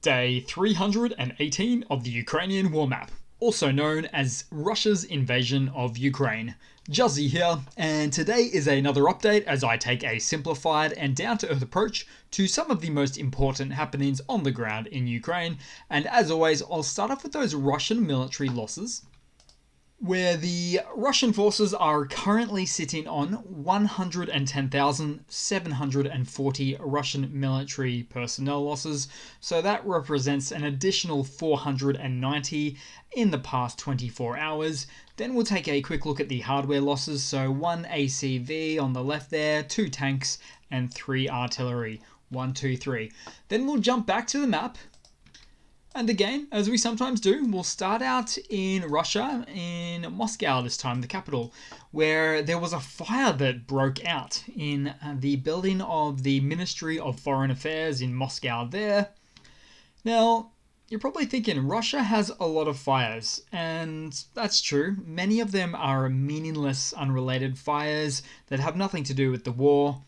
Day 318 of the Ukrainian War Map, also known as Russia's invasion of Ukraine. Juzzy here, and today is another update as I take a simplified and down-to-earth approach to some of the most important happenings on the ground in Ukraine, and as always I'll start off with those Russian military losses, where the Russian forces are currently sitting on 110,740 Russian military personnel losses, so that represents an additional 490 in the past 24 hours. Then we'll take a quick look at the hardware losses, so 1 ACV on the left there, 2 tanks and 3 artillery, 1, 2, 3. Then we'll jump back to the map. And again, as we sometimes do, we'll start out in Russia, in Moscow this time, the capital, where there was a fire that broke out in the building of the Ministry of Foreign Affairs in Moscow there. Now, you're probably thinking Russia has a lot of fires, and that's true. Many of them are meaningless, unrelated fires that have nothing to do with the war,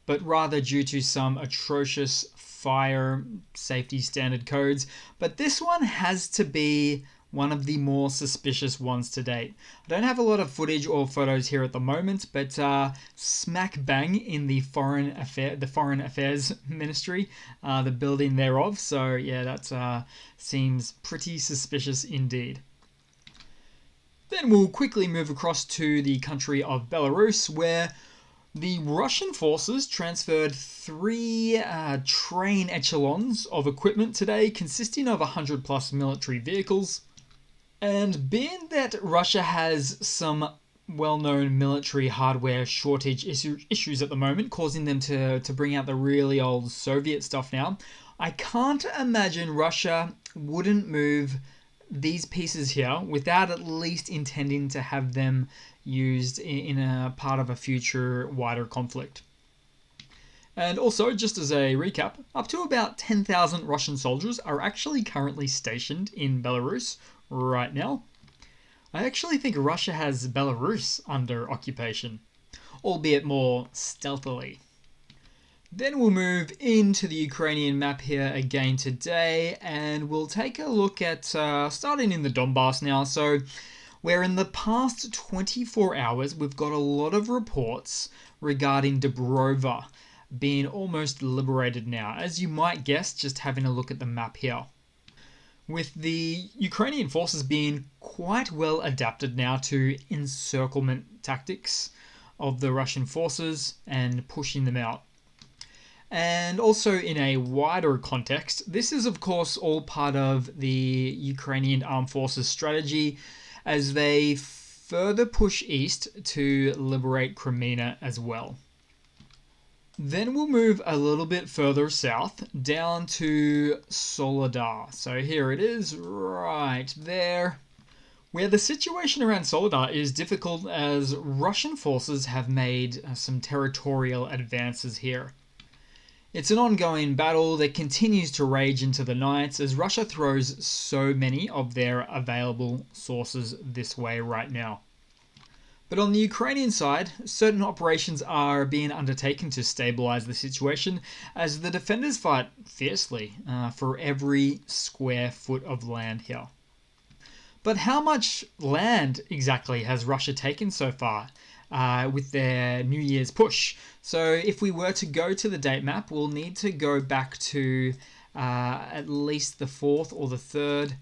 but rather due to some atrocious fire safety standard codes. But this one has to be one of the more suspicious ones to date. I don't have a lot of footage or photos here at the moment, but smack bang in the Foreign Affairs Ministry, the building thereof. So yeah, that seems pretty suspicious indeed. Then we'll quickly move across to the country of Belarus, where the Russian forces transferred 3 train echelons of equipment today, consisting of 100 plus military vehicles. And being that Russia has some well-known military hardware shortage issues at the moment, causing them to bring out the really old Soviet stuff now, I can't imagine Russia wouldn't move these pieces here without at least intending to have them used in a part of a future wider conflict. And also, just as a recap, up to about 10,000 Russian soldiers are actually currently stationed in Belarus right now. I actually think Russia has Belarus under occupation, albeit more stealthily. Then we'll move into the Ukrainian map here again today, and we'll take a look at starting in the Donbass now. So where in the past 24 hours we've got a lot of reports regarding Dobrova being almost liberated now, as you might guess just having a look at the map here, with the Ukrainian forces being quite well adapted now to encirclement tactics of the Russian forces and pushing them out. And also in a wider context, this is of course all part of the Ukrainian Armed Forces strategy as they further push east to liberate Crimea as well. Then we'll move a little bit further south down to Soledar. So here it is right there, where the situation around Soledar is difficult as Russian forces have made some territorial advances here. It's an ongoing battle that continues to rage into the night as Russia throws so many of their available sources this way right now. But on the Ukrainian side, certain operations are being undertaken to stabilize the situation as the defenders fight fiercely for every square foot of land here. But how much land exactly has Russia taken so far with their New Year's push? So if we were to go to the date map, we'll need to go back to at least the 4th or the 3rd,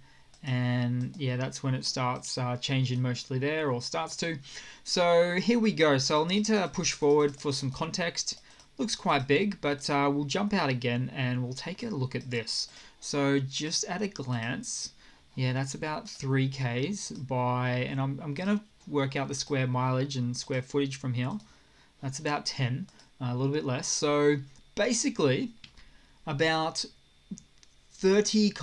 and yeah, that's when it starts changing mostly there, or starts to. So here we go. So I'll need to push forward for some context. Looks quite big, but we'll jump out again and we'll take a look at this. So just at a glance, yeah, that's about 3Ks by, and I'm going to work out the square mileage and square footage from here. That's about 10, a little bit less. So basically about 30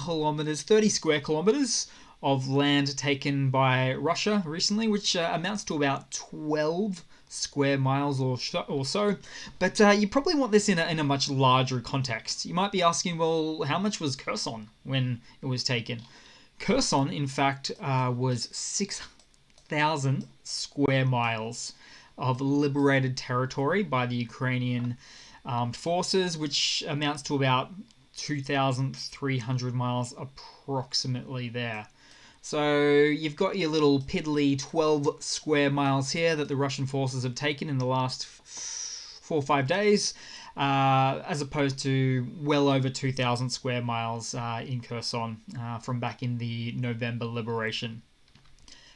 square kilometers of land taken by Russia recently, which amounts to about 12 square miles or so. But you probably want this in a much larger context. You might be asking, well, how much was Kherson when it was taken? Kherson, in fact, was 6,000 square miles of liberated territory by the Ukrainian armed forces, which amounts to about 2,300 miles approximately there. So you've got your little piddly 12 square miles here that the Russian forces have taken in the last 4 or 5 days, as opposed to well over 2,000 square miles in Kherson from back in the November liberation.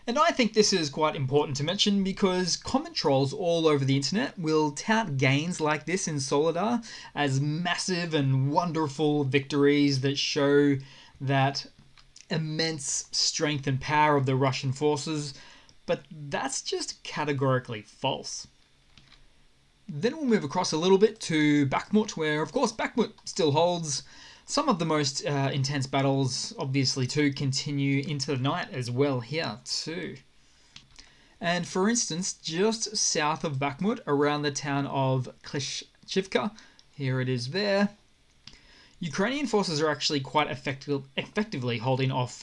And I think this is quite important to mention because comment trolls all over the internet will tout gains like this in Soledar as massive and wonderful victories that show that immense strength and power of the Russian forces, but that's just categorically false. Then we'll move across a little bit to Bakhmut, where of course Bakhmut still holds. Some of the most intense battles, obviously, too, continue into the night as well here, too. And for instance, just south of Bakhmut, around the town of Klishchivka, here it is there, Ukrainian forces are actually quite effectively holding off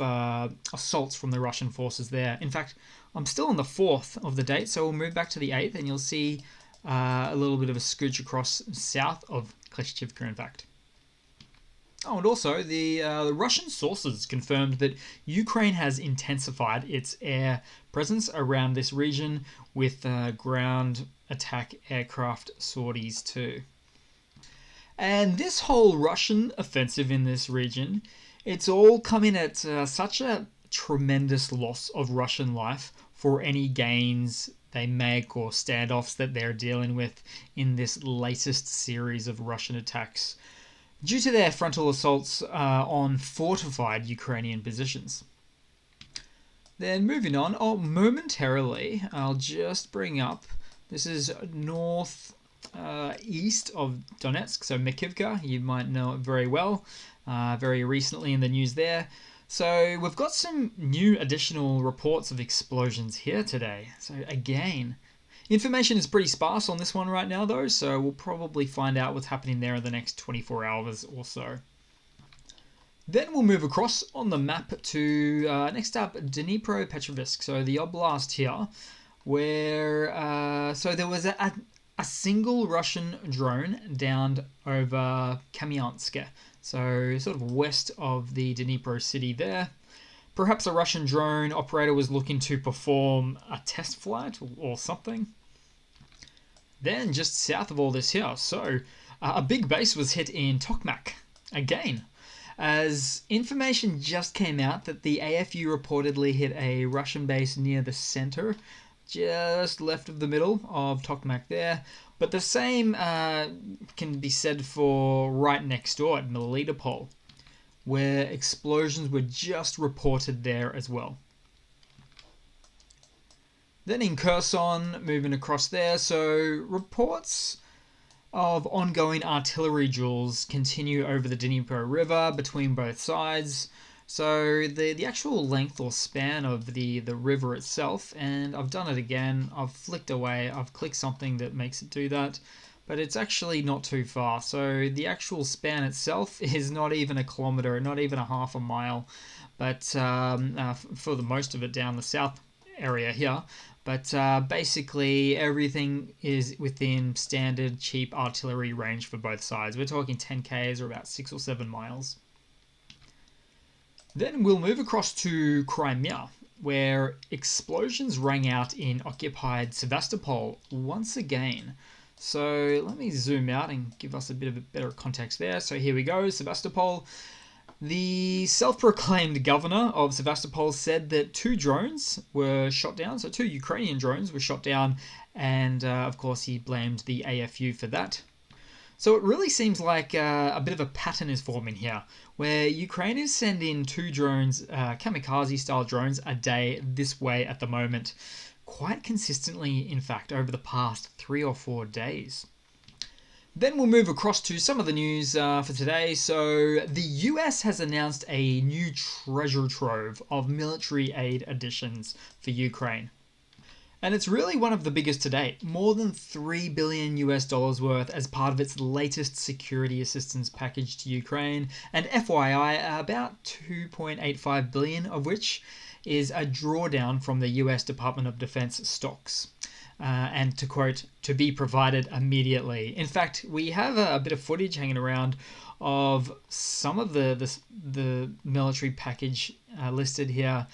assaults from the Russian forces there. In fact, I'm still on the 4th of the date, so we'll move back to the 8th, and you'll see a little bit of a scooch across south of Klishchivka, in fact. Oh, and also, the Russian sources confirmed that Ukraine has intensified its air presence around this region with ground attack aircraft sorties too. And this whole Russian offensive in this region, it's all coming at such a tremendous loss of Russian life for any gains they make or standoffs that they're dealing with in this latest series of Russian attacks, due to their frontal assaults on fortified Ukrainian positions. Then moving on, momentarily, I'll just bring up, this is north east of Donetsk, so Makivka, you might know it very well, very recently in the news there. So we've got some new additional reports of explosions here today. So again, information is pretty sparse on this one right now though, so we'll probably find out what's happening there in the next 24 hours or so. Then we'll move across on the map to, next up, Dnipropetrovsk, so the oblast here, where, so there was a single Russian drone downed over Kamyansk, so sort of west of the Dnipro city there. Perhaps a Russian drone operator was looking to perform a test flight or something. Then just south of all this here, so a big base was hit in Tokmak again, as information just came out that the AFU reportedly hit a Russian base near the center, just left of the middle of Tokmak there. But the same can be said for right next door at Melitopol, where explosions were just reported there as well. Then in Kherson, moving across there, so reports of ongoing artillery duels continue over the Dnipro River between both sides. So the actual length or span of the river itself, and I've done it again, I've flicked away, I've clicked something that makes it do that, but it's actually not too far. So the actual span itself is not even a kilometer, not even a half a mile, but for the most of it down the south area here. But basically everything is within standard cheap artillery range for both sides. We're talking 10Ks or about 6 or 7 miles. Then we'll move across to Crimea, where explosions rang out in occupied Sevastopol once again. So let me zoom out and give us a bit of a better context there. So here we go, Sevastopol. The self-proclaimed governor of Sevastopol said that 2 drones were shot down, so 2 Ukrainian drones were shot down, and of course he blamed the AFU for that. So it really seems like a bit of a pattern is forming here, where Ukraine is sending 2 drones, kamikaze-style drones, a day this way at the moment, quite consistently, in fact, over the past 3 or 4 days. Then we'll move across to some of the news for today. So the US has announced a new treasure trove of military aid additions for Ukraine. And it's really one of the biggest to date, more than $3 billion worth as part of its latest security assistance package to Ukraine. And FYI, about $2.85 billion of which is a drawdown from the US Department of Defense stocks. And to quote, to be provided immediately. In fact, we have a bit of footage hanging around of some of the military package listed here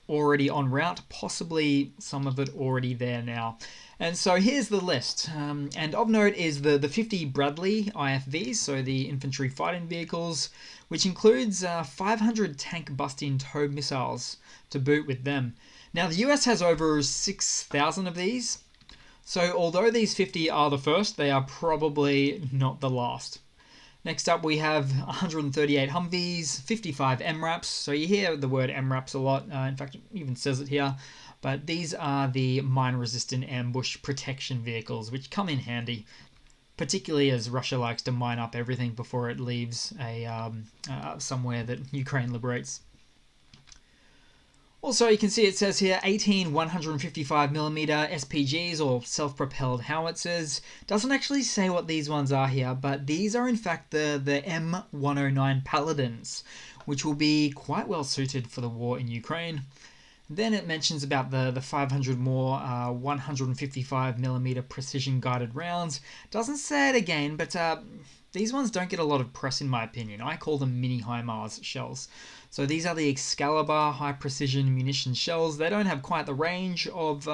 already en route, possibly some of it already there now. And so here's the list. And of note is the 50 Bradley IFVs, so the infantry fighting vehicles, which includes 500 tank-busting tow missiles to boot with them. Now, the US has over 6,000 of these, so although these 50 are the first, they are probably not the last. Next up, we have 138 Humvees, 55 MRAPs. So you hear the word MRAPs a lot. In fact, it even says it here. But these are the mine-resistant ambush protection vehicles, which come in handy, particularly as Russia likes to mine up everything before it leaves somewhere that Ukraine liberates. Also, you can see it says here 18 155mm SPGs, or self-propelled howitzers. Doesn't actually say what these ones are here, but these are in fact the M109 Paladins, which will be quite well suited for the war in Ukraine. Then it mentions about the 500 more 155mm precision-guided rounds. Doesn't say it again, but these ones don't get a lot of press in my opinion. I call them mini HIMARS shells. So these are the Excalibur high-precision munition shells. They don't have quite the range of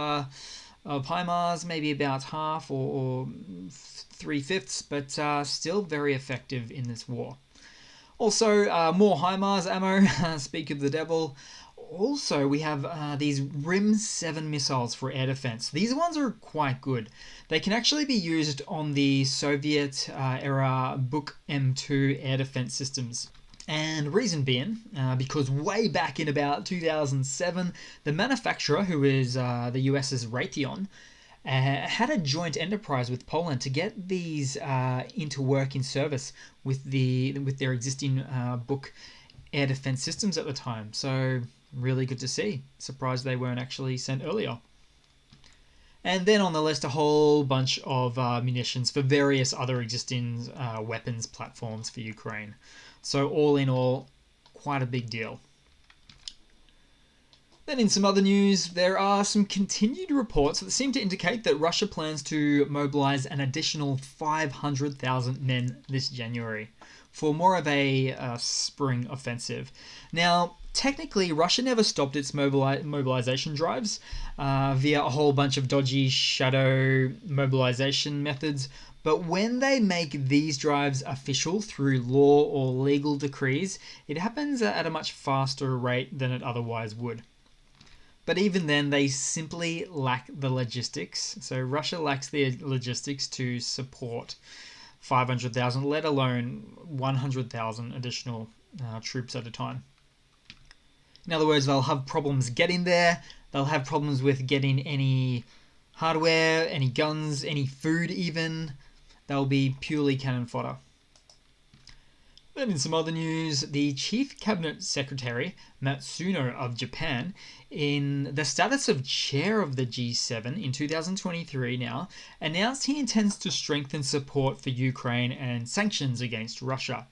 HIMARS, maybe about half or 3/5, but still very effective in this war. Also, more HIMARS ammo, speak of the devil. Also, we have these RIM 7 missiles for air defense. These ones are quite good. They can actually be used on the Soviet era Buk M2 air defense systems. And reason being, because way back in about 2007, the manufacturer, who is the US's Raytheon, had a joint enterprise with Poland to get these into working service with their existing Buk air defense systems at the time. So really good to see. Surprised they weren't actually sent earlier. And then on the list, a whole bunch of munitions for various other existing weapons platforms for Ukraine. So all in all, quite a big deal. Then in some other news, there are some continued reports that seem to indicate that Russia plans to mobilize an additional 500,000 men this January for more of a spring offensive. Now, technically, Russia never stopped its mobilization drives via a whole bunch of dodgy shadow mobilization methods. But when they make these drives official through law or legal decrees, it happens at a much faster rate than it otherwise would. But even then, they simply lack the logistics. So Russia lacks the logistics to support 500,000, let alone 100,000 additional troops at a time. In other words, they'll have problems getting there. They'll have problems with getting any hardware, any guns, any food even. They'll be purely cannon fodder. Then in some other news, the Chief Cabinet Secretary, Matsuno of Japan, in the status of chair of the G7 in 2023 now, announced he intends to strengthen support for Ukraine and sanctions against Russia.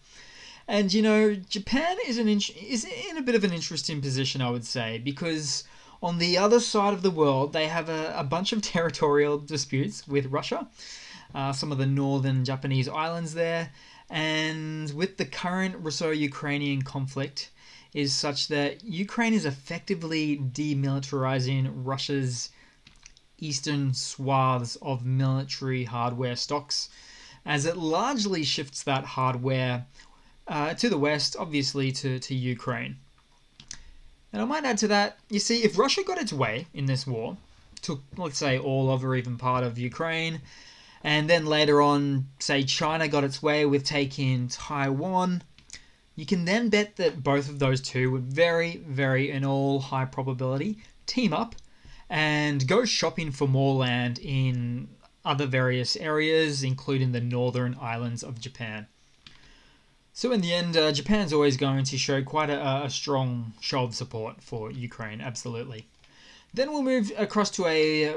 And, you know, Japan is in a bit of an interesting position, I would say, because on the other side of the world, they have a bunch of territorial disputes with Russia, some of the northern Japanese islands there, and with the current Russo-Ukrainian conflict is such that Ukraine is effectively demilitarizing Russia's eastern swaths of military hardware stocks, as it largely shifts that hardware to the west, obviously to Ukraine. And I might add to that, you see, if Russia got its way in this war, took, let's say, all of or even part of Ukraine, and then later on, say, China got its way with taking Taiwan, you can then bet that both of those two would very, very, in all high probability, team up and go shopping for more land in other various areas, including the northern islands of Japan. So in the end, Japan's always going to show quite a strong show of support for Ukraine, absolutely. Then we'll move across to a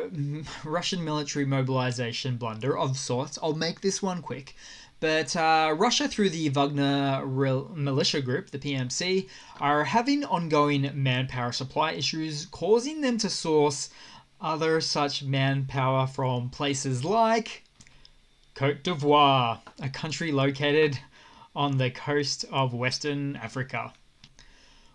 Russian military mobilization blunder of sorts. I'll make this one quick. But Russia, through the Wagner militia group, the PMC, are having ongoing manpower supply issues, causing them to source other such manpower from places like Côte d'Ivoire, a country located on the coast of Western Africa.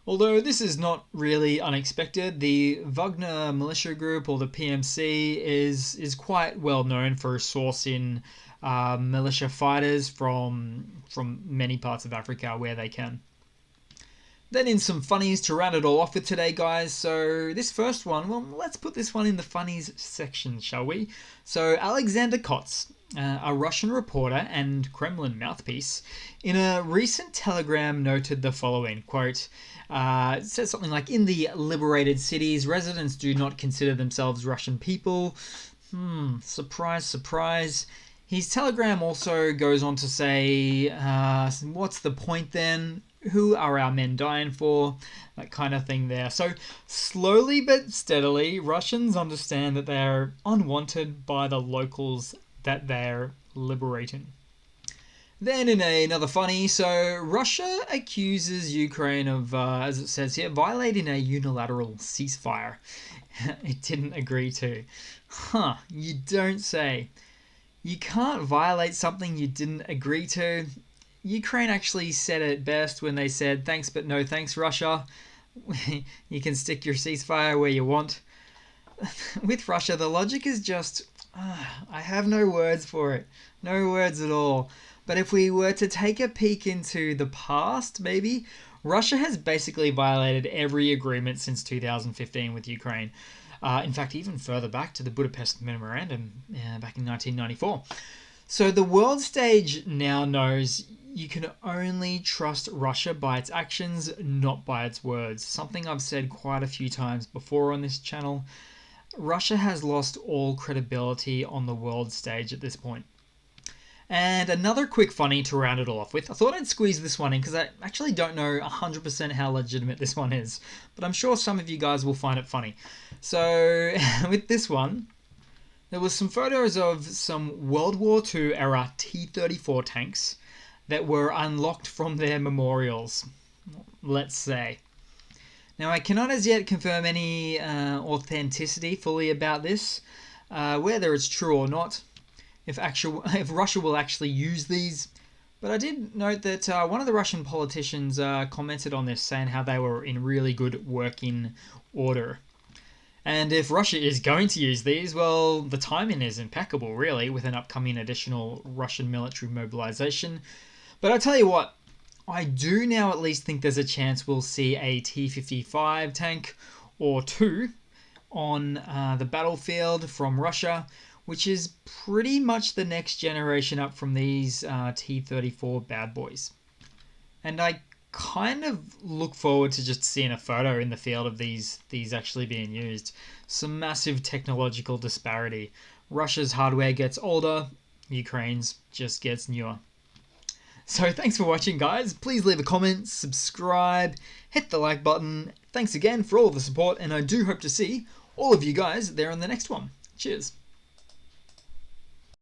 Although this is not really unexpected, the Wagner militia group, or the PMC, is quite well known for sourcing militia fighters from many parts of Africa where they can. Then in some funnies to round it all off with today, guys. So this first one, well, let's put this one in the funnies section, shall we? So Alexander Kotz, a Russian reporter and Kremlin mouthpiece, in a recent telegram noted the following, quote, it says something like, in the liberated cities, residents do not consider themselves Russian people. Surprise, surprise. His telegram also goes on to say, what's the point then? Who are our men dying for? That kind of thing there. So slowly but steadily, Russians understand that they're unwanted by the locals that they're liberating. Then in another funny, so Russia accuses Ukraine of, as it says here, violating a unilateral ceasefire it didn't agree to. You don't say. You can't violate something you didn't agree to. Ukraine actually said it best when they said, thanks but no thanks, Russia. You can stick your ceasefire where you want. With Russia, the logic is just, I have no words for it. No words at all. But if we were to take a peek into the past, maybe, Russia has basically violated every agreement since 2015 with Ukraine. In fact, even further back to the Budapest Memorandum back in 1994. So the world stage now knows you can only trust Russia by its actions, not by its words. Something I've said quite a few times before on this channel. Russia has lost all credibility on the world stage at this point. And another quick funny to round it all off with. I thought I'd squeeze this one in because I actually don't know 100% how legitimate this one is. But I'm sure some of you guys will find it funny. So with this one, there was some photos of some World War II era T-34 tanks that were unlocked from their memorials, let's say. Now I cannot as yet confirm any authenticity fully about this, whether it's true or not. If Russia will actually use these. But I did note that one of the Russian politicians commented on this, saying how they were in really good working order. And if Russia is going to use these, well, the timing is impeccable, really, with an upcoming additional Russian military mobilization. But I tell you what, I do now at least think there's a chance we'll see a T-55 tank or two on the battlefield from Russia, which is pretty much the next generation up from these T-34 bad boys. And I kind of look forward to just seeing a photo in the field of these actually being used. Some massive technological disparity. Russia's hardware gets older, Ukraine's just gets newer. So thanks for watching, guys. Please leave a comment, subscribe, hit the like button. Thanks again for all of the support, and I do hope to see all of you guys there on the next one. Cheers.